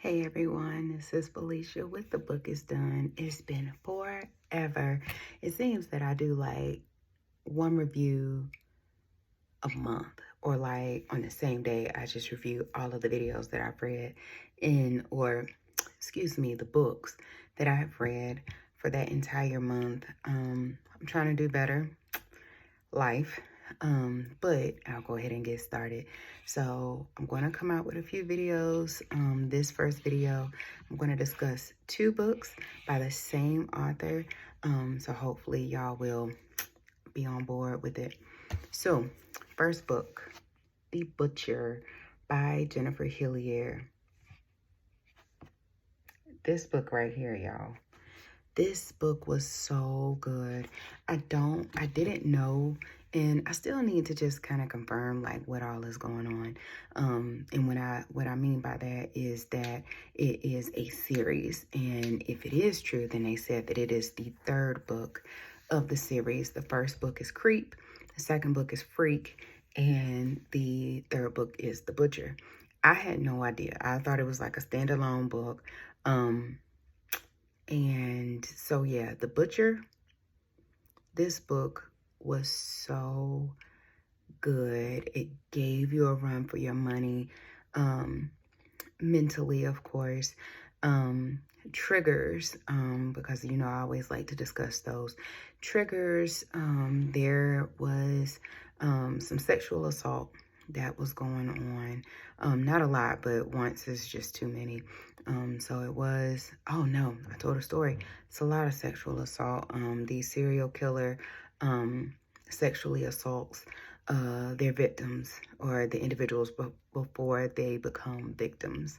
Hey everyone, this is Felicia with The Book is Done. It's been forever. It seems that I do like one review a month, or like on the same day I just review all of the videos that I've read the books that I have read for that entire month. I'm trying to do better. Life. But I'll go ahead and get started. So I'm going to come out with a few videos. This first video, I'm going to discuss two books by the same author. So hopefully y'all will be on board with it. So first book, The Butcher by Jennifer Hillier. This book right here, y'all. This book was so good. I didn't know, and I still need to just kind of confirm like what all is going on. And what I mean by that is that it is a series. And if it is true, then they said that it is the third book of the series. The first book is Creep, the second book is Freak, and the third book is The Butcher. I had no idea. I thought it was like a standalone book. And so, yeah, The Butcher, this book was so good. It gave you a run for your money, mentally, of course. Triggers, because, you know, I always like to discuss those. Triggers, there was some sexual assault that was going on. Not a lot, but once is just too many. So it was, oh no, I told a story. It's a lot of sexual assault. The serial killer sexually assaults their victims, or the individuals before they become victims.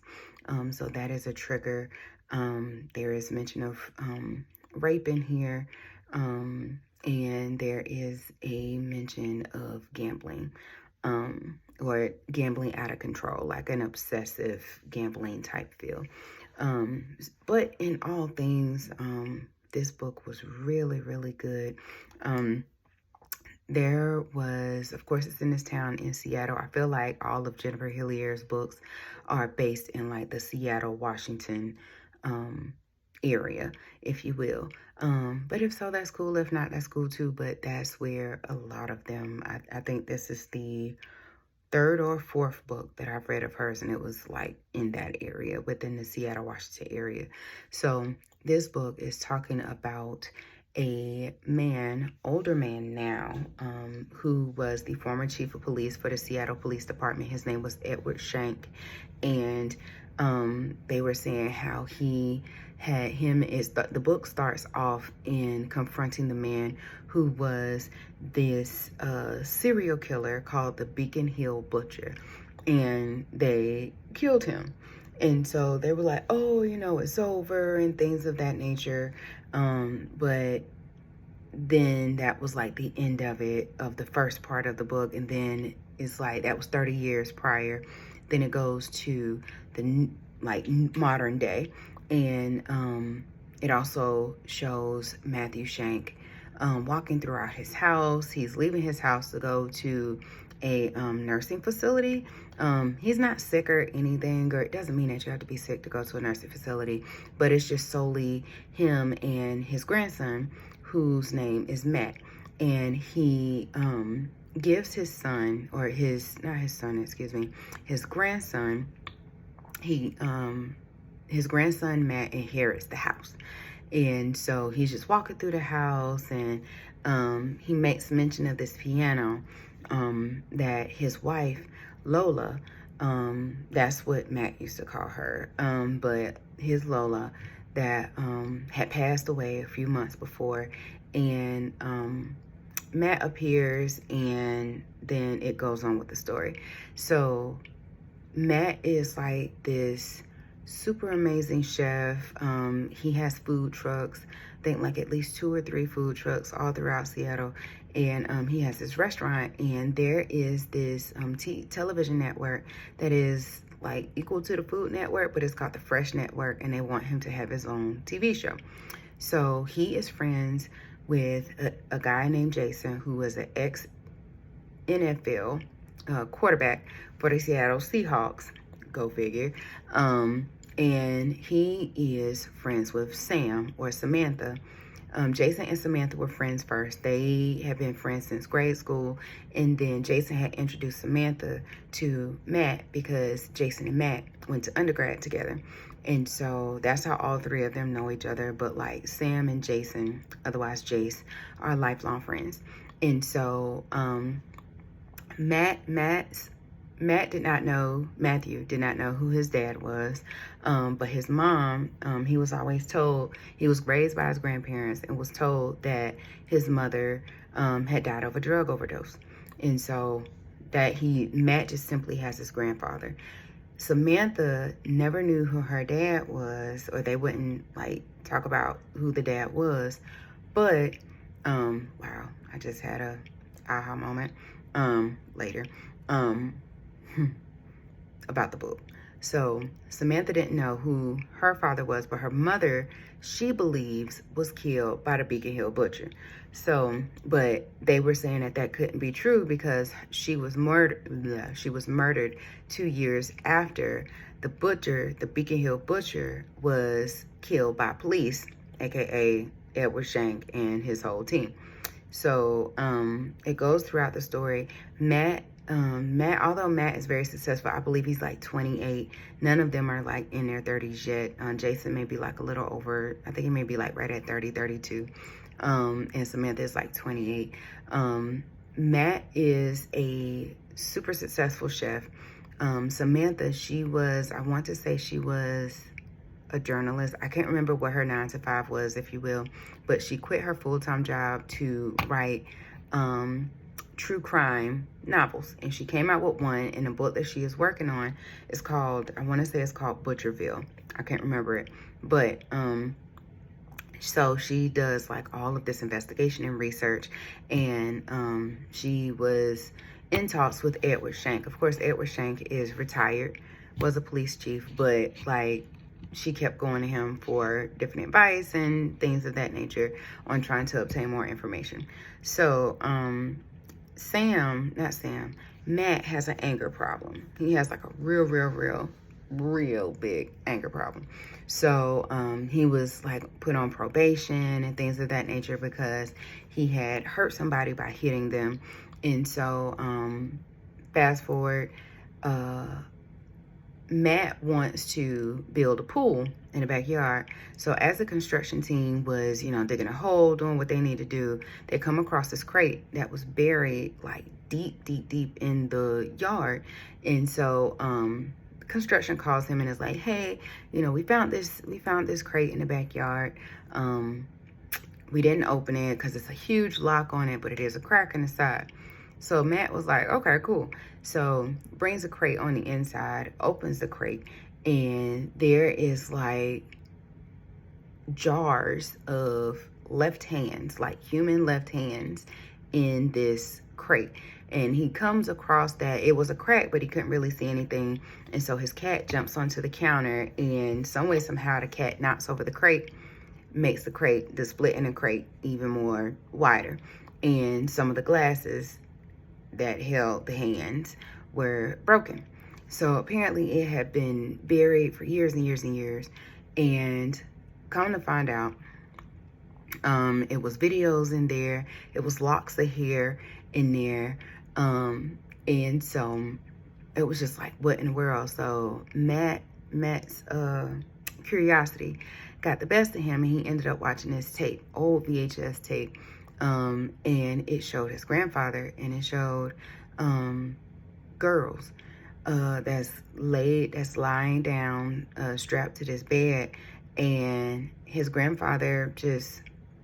So that is a trigger. There is mention of rape in here, and there is a mention of gambling. Or gambling out of control, like an obsessive gambling type feel. But in all things, this book was really, really good. There was, of course, it's in this town in Seattle. I feel like all of Jennifer Hillier's books are based in like the Seattle, Washington area, if you will. But if so, that's cool. If not, that's cool too. But that's where a lot of them, I think this is the third or fourth book that I've read of hers, and it was like in that area, within the Seattle, Washington area. So this book is talking about a man, older man now, who was the former chief of police for the Seattle Police Department. His name was Edward Shank, and they were saying how he had the book starts off in confronting the man who was this serial killer called the Beacon Hill Butcher, and they killed him. And so they were like, oh, you know, it's over and things of that nature. But then that was like the end of it, of the first part of the book. And then it's like, that was 30 years prior. Then it goes to the like modern day. And it also shows Matthew Shank walking throughout his house. He's leaving his house to go to a nursing facility. He's not sick or anything, or it doesn't mean that you have to be sick to go to a nursing facility, but it's just solely him and his grandson, whose name is Matt. And he gives his son, or not his son, excuse me, his grandson, his grandson Matt inherits the house. And so he's just walking through the house, and he makes mention of this piano that his wife, Lola, that's what Matt used to call her, but his Lola, that had passed away a few months before. And Matt appears, and then it goes on with the story. So Matt is like this super amazing chef. He has food trucks, I think like at least 2 or 3 food trucks all throughout Seattle. And he has this restaurant, and there is this television network that is like equal to the Food Network, but it's called the Fresh Network, and they want him to have his own TV show. So he is friends with a guy named Jason, who was an ex-NFL quarterback for the Seattle Seahawks. Go figure. and he is friends with Sam or Samantha. Jason and Samantha were friends first. They had been friends since grade school, and then Jason had introduced Samantha to Matt because Jason and Matt went to undergrad together. And so that's how all three of them know each other. But like Sam and Jason, otherwise Jace, are lifelong friends. And so Matthew did not know who his dad was, but his mom, he was always told, he was raised by his grandparents and was told that his mother had died of a drug overdose. And so Matt just simply has his grandfather. Samantha never knew who her dad was, or they wouldn't like talk about who the dad was. But, wow, I just had a aha moment, later. About the book. So Samantha didn't know who her father was, but her mother, she believes, was killed by the Beacon Hill butcher. So, but they were saying that that couldn't be true because she was murdered. She was murdered 2 years after the butcher, the Beacon Hill butcher, was killed by police, aka Edward Shank and his whole team. So it goes throughout the story. Although Matt is very successful, I believe he's like 28. None of them are like in their 30s yet. Jason may be like a little over, I think he may be like right at 30, 32. And Samantha is like 28. Matt is a super successful chef. Samantha, I want to say she was a journalist. I can't remember what her 9 to 5 was, if you will, but she quit her full-time job to write true crime novels, and she came out with one, and the book that she is working on is called, I want to say it's called Butcherville. I can't remember it, but so she does like all of this investigation and research, and she was in talks with Edward Shank. Of course, Edward Shank is retired, was a police chief, but like she kept going to him for different advice and things of that nature on trying to obtain more information. So Matt has an anger problem. He has like a real big anger problem. So he was like put on probation and things of that nature because he had hurt somebody by hitting them. And so fast forward, Matt wants to build a pool in the backyard. So as the construction team was, digging a hole, doing what they need to do, they come across this crate that was buried like deep in the yard. And so construction calls him and is like, hey, we found this crate in the backyard. We didn't open it because it's a huge lock on it, but it is a crack in the side. So Matt was like, okay, cool. So brings a crate on the inside, opens the crate, and there is like jars of left hands, like human left hands in this crate. And he comes across that it was a crack, but he couldn't really see anything. And so his cat jumps onto the counter, and some way, somehow, the cat knocks over the crate, makes the split in the crate even more wider. And some of the glasses that held the hands were broken. So apparently it had been buried for years and years and years. And come to find out, it was videos in there. It was locks of hair in there. And so it was just like, what in the world? So Matt's curiosity got the best of him, and he ended up watching this tape, old VHS tape. And it showed his grandfather, and it showed girls that's lying down, strapped to this bed, and his grandfather just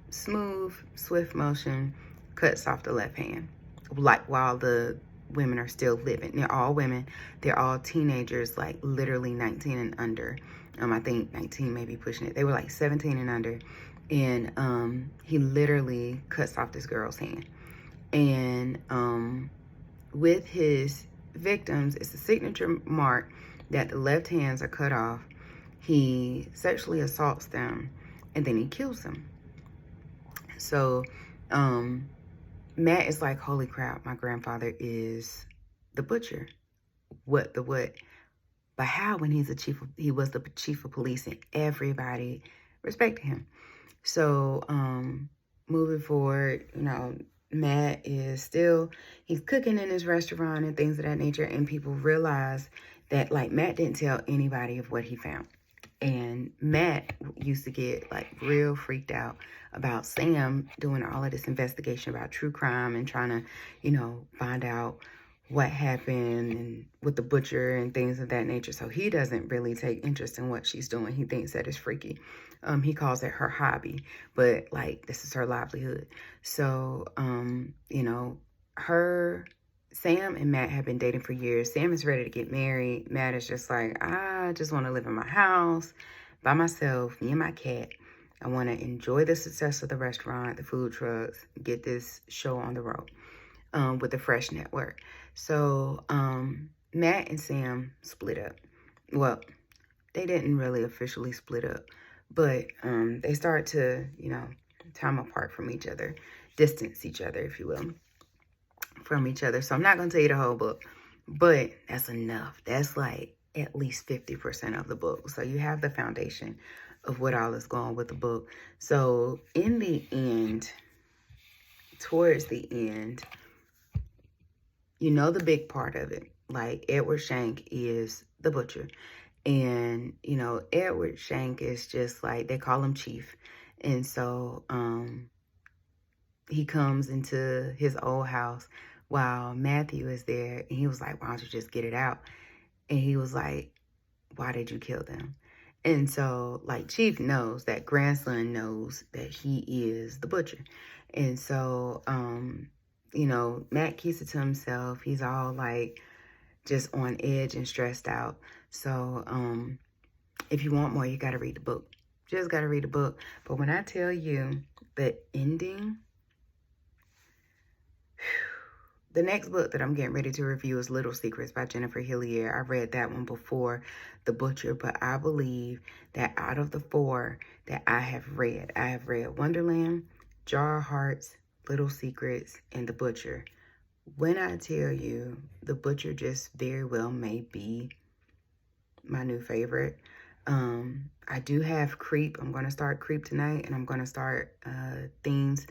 smooth, swift motion cuts off the left hand, like while the women are still living. They're all women. They're all teenagers, like literally 19 and under. I think 19 may be pushing it. They were like 17 and under. And he literally cuts off this girl's hand. And with his victims, it's a signature mark that the left hands are cut off. He sexually assaults them, and then he kills them. So Matt is like, holy crap, my grandfather is the butcher. What? But how when he was the chief of police and everybody respected him. So, moving forward, Matt is still, he's cooking in his restaurant and things of that nature. And people realize that, like, Matt didn't tell anybody of what he found. And Matt used to get, like, real freaked out about Sam doing all of this investigation about true crime and trying to, find out what happened and with the butcher and things of that nature. So he doesn't really take interest in what she's doing. He thinks that it's freaky. He calls it her hobby, but like this is her livelihood. So, Sam and Matt have been dating for years. Sam is ready to get married. Matt is just like, I just want to live in my house by myself, me and my cat. I want to enjoy the success of the restaurant, the food trucks, get this show on the road with the Fresh Network. So Matt and Sam split up. Well, they didn't really officially split up, but they start to, time apart from each other, distance each other, if you will, from each other. So I'm not going to tell you the whole book, but that's enough. That's like at least 50% of the book. So you have the foundation of what all is going with the book. So in the end, towards the end, the big part of it, like Edward Shank is the butcher. And, Edward Shank is just like, they call him Chief. And so he comes into his old house while Matthew is there. And he was like, why don't you just get it out? And he was like, why did you kill them? And so, like, Chief knows, that grandson knows that he is the butcher. And so, Matt keeps it to himself. He's all like just on edge and stressed out. So, if you want more, you got to read the book. Just got to read the book. But when I tell you the ending, the next book that I'm getting ready to review is Little Secrets by Jennifer Hillier. I read that one before The Butcher, but I believe that out of the 4 that I have read Wonderland, Jar of Hearts, Little Secrets, and The Butcher. When I tell you, The Butcher just very well may be my new favorite. I do have Creep. I'm going to start Creep tonight, and I'm going to start Things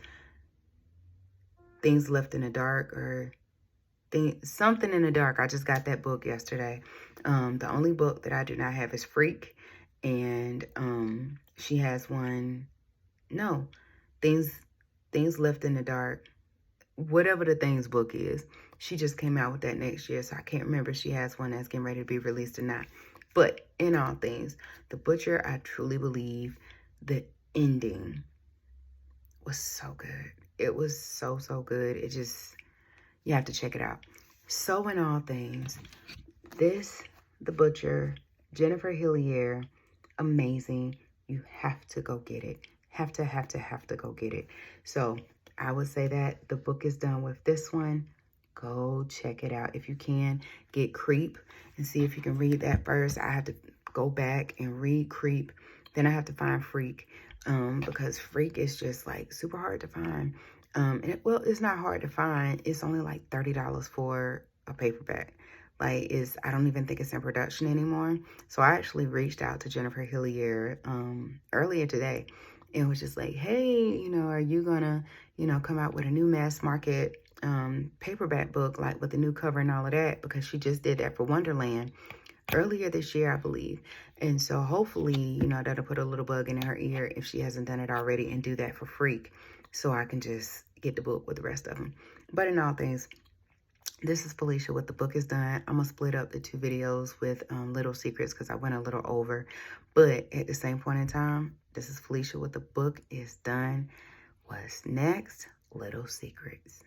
Left in the Dark, or Something in the Dark. I just got that book yesterday. The only book that I do not have is Freak, and she has one. No, Things Left in the Dark. Whatever the Things book is, she just came out with that next year, so I can't remember if she has one that's getting ready to be released or not. But in all things, The Butcher, I truly believe the ending was so good. It was so, so good. It just, you have to check it out. So in all things, this, The Butcher, Jennifer Hillier, amazing. You have to go get it. Have to go get it. So I would say that the book is done with this one. Go check it out. If you can, get Creep and see if you can read that first. I have to go back and read Creep. Then I have to find Freak, because Freak is just like super hard to find. It's not hard to find. It's only like $30 for a paperback. Like, I don't even think it's in production anymore. So I actually reached out to Jennifer Hillier earlier today and was just like, hey, are you gonna, come out with a new mass market paperback book, like with the new cover and all of that? Because she just did that for Wonderland earlier this year, I believe. And so hopefully, that'll put a little bug in her ear if she hasn't done it already, and do that for Freak, so I can just get the book with the rest of them. But in all things, this is Felicia with The Book is Done. I'm going to split up the 2 videos with Little Secrets because I went a little over. But at the same point in time, this is Felicia with The Book is Done. What's next? Little Secrets.